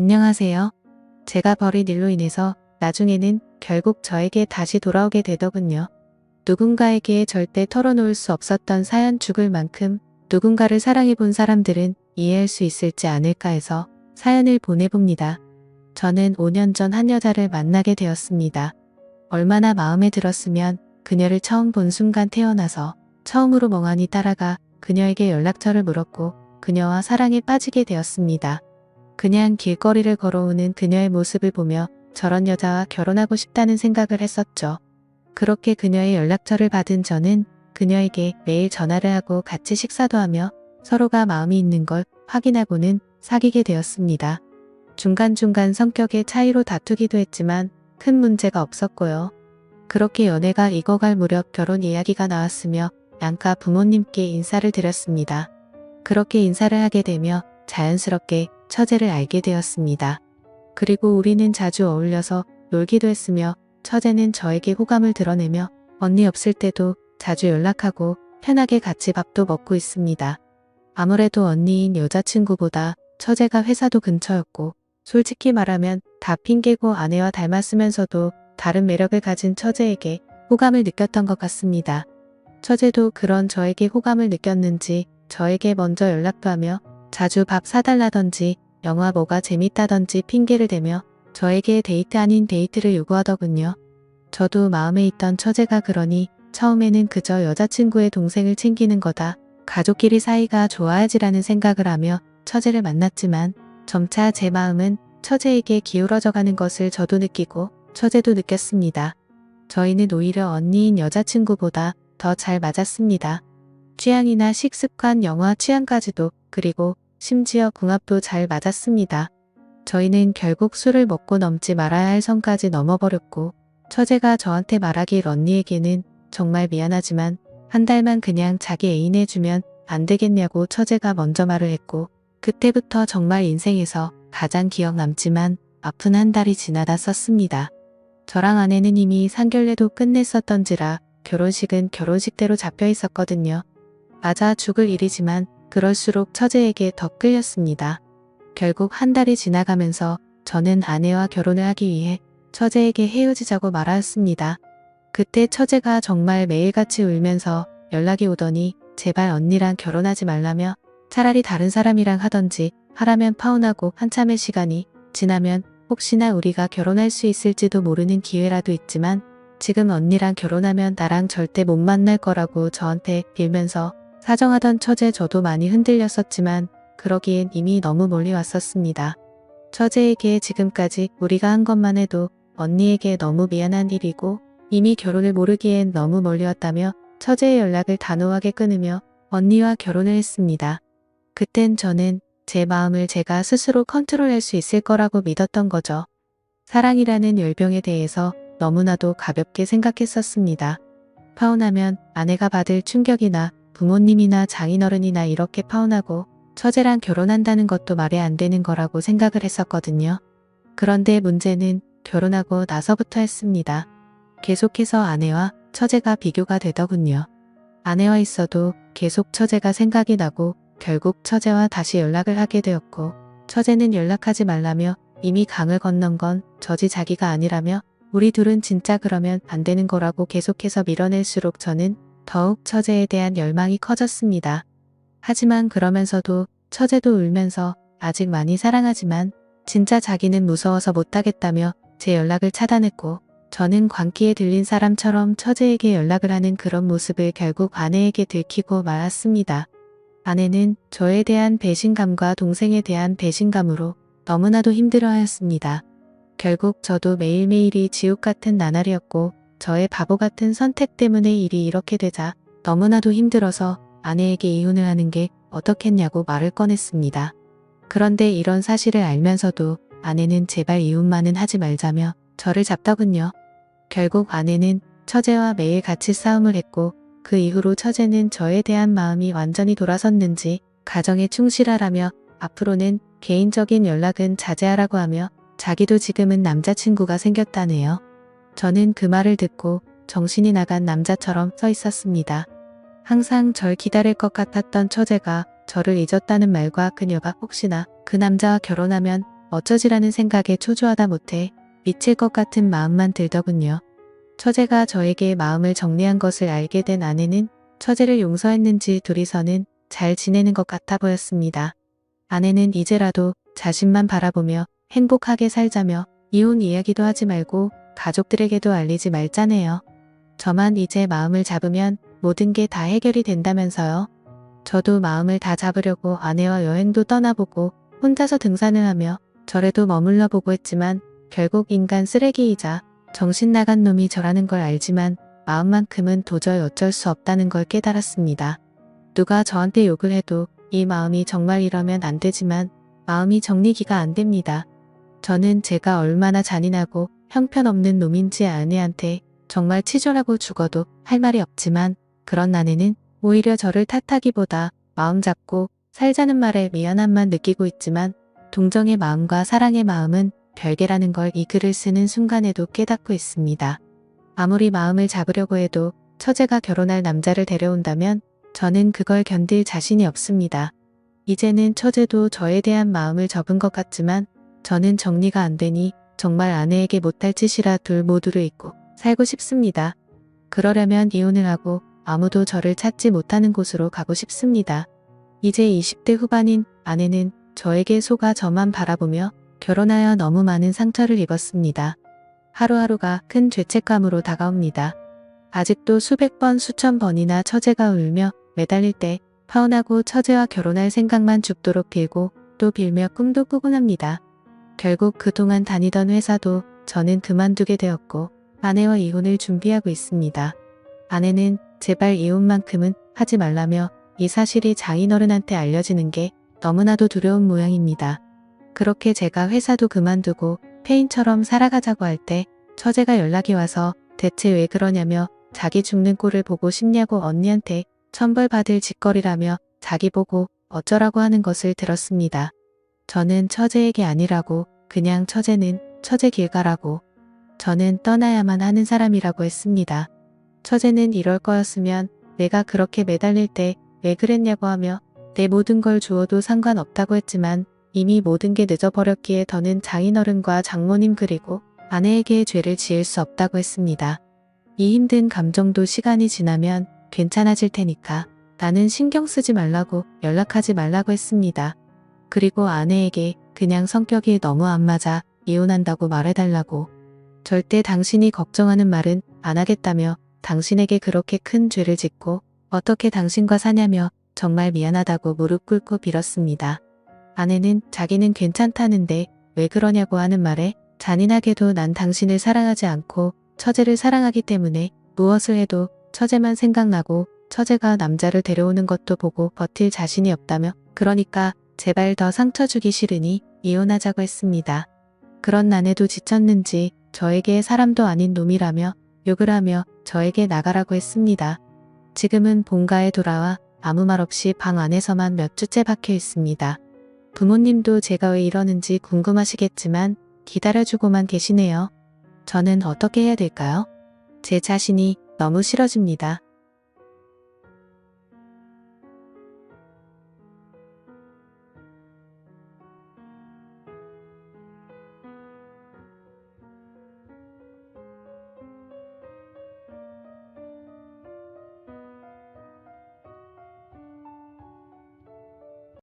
안녕하세요. 제가 벌인 일로 인해서 나중에는 결국 저에게 다시 돌아오게 되더군요. 누군가에게 절대 털어놓을 수 없었던 사연 죽을 만큼 누군가를 사랑해 본 사람들은 이해할 수 있을지 않을까 해서 사연을 보내봅니다. 저는 5년 전 한 여자를 만나게 되었습니다. 얼마나 마음에 들었으면 그녀를 처음 본 순간 태어나서 처음으로 멍하니 따라가 그녀에게 연락처를 물었고 그녀와 사랑에 빠지게 되었습니다. 그냥 길거리를 걸어오는 그녀의 모습을 보며 저런 여자와 결혼하고 싶다는 생각을 했었죠. 그렇게 그녀의 연락처를 받은 저는 그녀에게 매일 전화를 하고 같이 식사도 하며 서로가 마음이 있는 걸 확인하고는 사귀게 되었습니다. 중간중간 성격의 차이로 다투기도 했지만 큰 문제가 없었고요. 그렇게 연애가 익어갈 무렵 결혼 이야기가 나왔으며 양가 부모님께 인사를 드렸습니다. 그렇게 인사를 하게 되며 자연스럽게 처제를 알게 되었습니다. 그리고 우리는 자주 어울려서 놀기도 했으며 처제는 저에게 호감을 드러내며 언니 없을 때도 자주 연락하고 편하게 같이 밥도 먹고 있습니다. 아무래도 언니인 여자친구보다 처제가 회사도 근처였고 솔직히 말하면 다 핑계고 아내와 닮았으면서도 다른 매력을 가진 처제에게 호감을 느꼈던 것 같습니다. 처제도 그런 저에게 호감을 느꼈는지 저에게 먼저 연락도 하며 자주 밥 사달라던지 영화 뭐가 재밌다던지 핑계를 대며 저에게 데이트 아닌 데이트를 요구하더군요. 저도 마음에 있던 처제가 그러니 처음에는 그저 여자친구의 동생을 챙기는 거다. 가족끼리 사이가 좋아야지라는 생각을 하며 처제를 만났지만 점차 제 마음은 처제에게 기울어져 가는 것을 저도 느끼고 처제도 느꼈습니다. 저희는 오히려 언니인 여자친구보다 더 잘 맞았습니다. 취향이나 식습관, 영화 취향까지도 그리고 심지어 궁합도 잘 맞았습니다. 저희는 결국 술을 먹고 넘지 말아야 할 선까지 넘어버렸고 처제가 저한테 말하길 언니에게는 정말 미안하지만 한 달만 그냥 자기 애인 해주면 안 되겠냐고 처제가 먼저 말을 했고 그때부터 정말 인생에서 가장 기억 남지만 아픈 한 달이 지나다 썼습니다. 저랑 아내는 이미 상견례도 끝냈었던지라 결혼식은 결혼식대로 잡혀 있었거든요. 맞아 죽을 일이지만 그럴수록 처제에게 더 끌렸습니다. 결국 한 달이 지나가면서 저는 아내와 결혼을 하기 위해 처제에게 헤어지자고 말하였습니다. 그때 처제가 정말 매일같이 울면서 연락이 오더니 제발 언니랑 결혼하지 말라며 차라리 다른 사람이랑 하던지 하라면 파혼하고 한참의 시간이 지나면 혹시나 우리가 결혼할 수 있을지도 모르는 기회라도 있지만 지금 언니랑 결혼하면 나랑 절대 못 만날 거라고 저한테 빌면서 사정하던 처제 저도 많이 흔들렸었지만 그러기엔 이미 너무 멀리 왔었습니다. 처제에게 지금까지 우리가 한 것만 해도 언니에게 너무 미안한 일이고 이미 결혼을 모르기엔 너무 멀리 왔다며 처제의 연락을 단호하게 끊으며 언니와 결혼을 했습니다. 그땐 저는 제 마음을 제가 스스로 컨트롤할 수 있을 거라고 믿었던 거죠. 사랑이라는 열병에 대해서 너무나도 가볍게 생각했었습니다. 파혼하면 아내가 받을 충격이나 부모님이나 장인어른이나 이렇게 파혼하고 처제랑 결혼한다는 것도 말이 안 되는 거라고 생각을 했었거든요. 그런데 문제는 결혼하고 나서부터였습니다. 계속해서 아내와 처제가 비교가 되더군요. 아내와 있어도 계속 처제가 생각이 나고 결국 처제와 다시 연락을 하게 되었고 처제는 연락하지 말라며 이미 강을 건넌 건 저지 자기가 아니라며 우리 둘은 진짜 그러면 안 되는 거라고 계속해서 밀어낼수록 저는 더욱 처제에 대한 열망이 커졌습니다. 하지만 그러면서도 처제도 울면서 아직 많이 사랑하지만 진짜 자기는 무서워서 못하겠다며 제 연락을 차단했고 저는 광기에 들린 사람처럼 처제에게 연락을 하는 그런 모습을 결국 아내에게 들키고 말았습니다. 아내는 저에 대한 배신감과 동생에 대한 배신감으로 너무나도 힘들어하였습니다. 결국 저도 매일매일이 지옥 같은 나날이었고 저의 바보 같은 선택 때문에 일이 이렇게 되자 너무나도 힘들어서 아내에게 이혼을 하는 게 어떻겠냐고 말을 꺼냈습니다. 그런데 이런 사실을 알면서도 아내는 제발 이혼만은 하지 말자며 저를 잡더군요. 결국 아내는 처제와 매일 같이 싸움을 했고 그 이후로 처제는 저에 대한 마음이 완전히 돌아섰는지 가정에 충실하라며 앞으로는 개인적인 연락은 자제하라고 하며 자기도 지금은 남자친구가 생겼다네요. 저는 그 말을 듣고 정신이 나간 남자처럼 서 있었습니다. 항상 절 기다릴 것 같았던 처제가 저를 잊었다는 말과 그녀가 혹시나 그 남자와 결혼하면 어쩌지라는 생각에 초조하다 못해 미칠 것 같은 마음만 들더군요. 처제가 저에게 마음을 정리한 것을 알게 된 아내는 처제를 용서했는지 둘이서는 잘 지내는 것 같아 보였습니다. 아내는 이제라도 자신만 바라보며 행복하게 살자며 이혼 이야기도 하지 말고 가족들에게도 알리지 말자네요. 저만 이제 마음을 잡으면 모든 게 다 해결이 된다면서요. 저도 마음을 다 잡으려고 아내와 여행도 떠나보고 혼자서 등산을 하며 절에도 머물러 보고 했지만 결국 인간 쓰레기이자 정신 나간 놈이 저라는 걸 알지만 마음만큼은 도저히 어쩔 수 없다는 걸 깨달았습니다. 누가 저한테 욕을 해도 이 마음이 정말 이러면 안 되지만 마음이 정리기가 안 됩니다. 저는 제가 얼마나 잔인하고 형편없는 놈인지 아내한테 정말 치졸하고 죽어도 할 말이 없지만 그런 아내는 오히려 저를 탓하기보다 마음 잡고 살자는 말에 미안함만 느끼고 있지만 동정의 마음과 사랑의 마음은 별개라는 걸 이 글을 쓰는 순간에도 깨닫고 있습니다. 아무리 마음을 잡으려고 해도 처제가 결혼할 남자를 데려온다면 저는 그걸 견딜 자신이 없습니다. 이제는 처제도 저에 대한 마음을 접은 것 같지만 저는 정리가 안 되니 정말 아내에게 못할 짓이라 둘 모두를 잊고 살고 싶습니다. 그러려면 이혼을 하고 아무도 저를 찾지 못하는 곳으로 가고 싶습니다. 이제 20대 후반인 아내는 저에게 속아 저만 바라보며 결혼하여 너무 많은 상처를 입었습니다. 하루하루가 큰 죄책감으로 다가옵니다. 아직도 수백 번 수천 번이나 처제가 울며 매달릴 때 파혼하고 처제와 결혼할 생각만 죽도록 빌고 또 빌며 꿈도 꾸곤 합니다. 결국 그동안 다니던 회사도 저는 그만두게 되었고 아내와 이혼을 준비하고 있습니다. 아내는 제발 이혼만큼은 하지 말라며 이 사실이 장인어른한테 알려지는 게 너무나도 두려운 모양입니다. 그렇게 제가 회사도 그만두고 폐인처럼 살아가자고 할 때 처제가 연락이 와서 대체 왜 그러냐며 자기 죽는 꼴을 보고 싶냐고 언니한테 천벌받을 짓거리라며 자기 보고 어쩌라고 하는 것을 들었습니다. 저는 처제에게 아니라고 그냥 처제는 처제 길 가라고 저는 떠나야만 하는 사람이라고 했습니다. 처제는 이럴 거였으면 내가 그렇게 매달릴 때 왜 그랬냐고 하며 내 모든 걸 주어도 상관없다고 했지만 이미 모든 게 늦어버렸기에 더는 장인어른과 장모님 그리고 아내에게 죄를 지을 수 없다고 했습니다. 이 힘든 감정도 시간이 지나면 괜찮아질 테니까 나는 신경 쓰지 말라고 연락하지 말라고 했습니다. 그리고 아내에게 그냥 성격이 너무 안 맞아 이혼한다고 말해달라고 절대 당신이 걱정하는 말은 안 하겠다며 당신에게 그렇게 큰 죄를 짓고 어떻게 당신과 사냐며 정말 미안하다고 무릎 꿇고 빌었습니다. 아내는 자기는 괜찮다는데 왜 그러냐고 하는 말에 잔인하게도 난 당신을 사랑하지 않고 처제를 사랑하기 때문에 무엇을 해도 처제만 생각나고 처제가 남자를 데려오는 것도 보고 버틸 자신이 없다며 그러니까 제발 더 상처 주기 싫으니 이혼하자고 했습니다. 그런 아내도 지쳤는지 저에게 사람도 아닌 놈이라며 욕을 하며 저에게 나가라고 했습니다. 지금은 본가에 돌아와 아무 말 없이 방 안에서만 몇 주째 박혀 있습니다. 부모님도 제가 왜 이러는지 궁금하시겠지만 기다려주고만 계시네요. 저는 어떻게 해야 될까요? 제 자신이 너무 싫어집니다.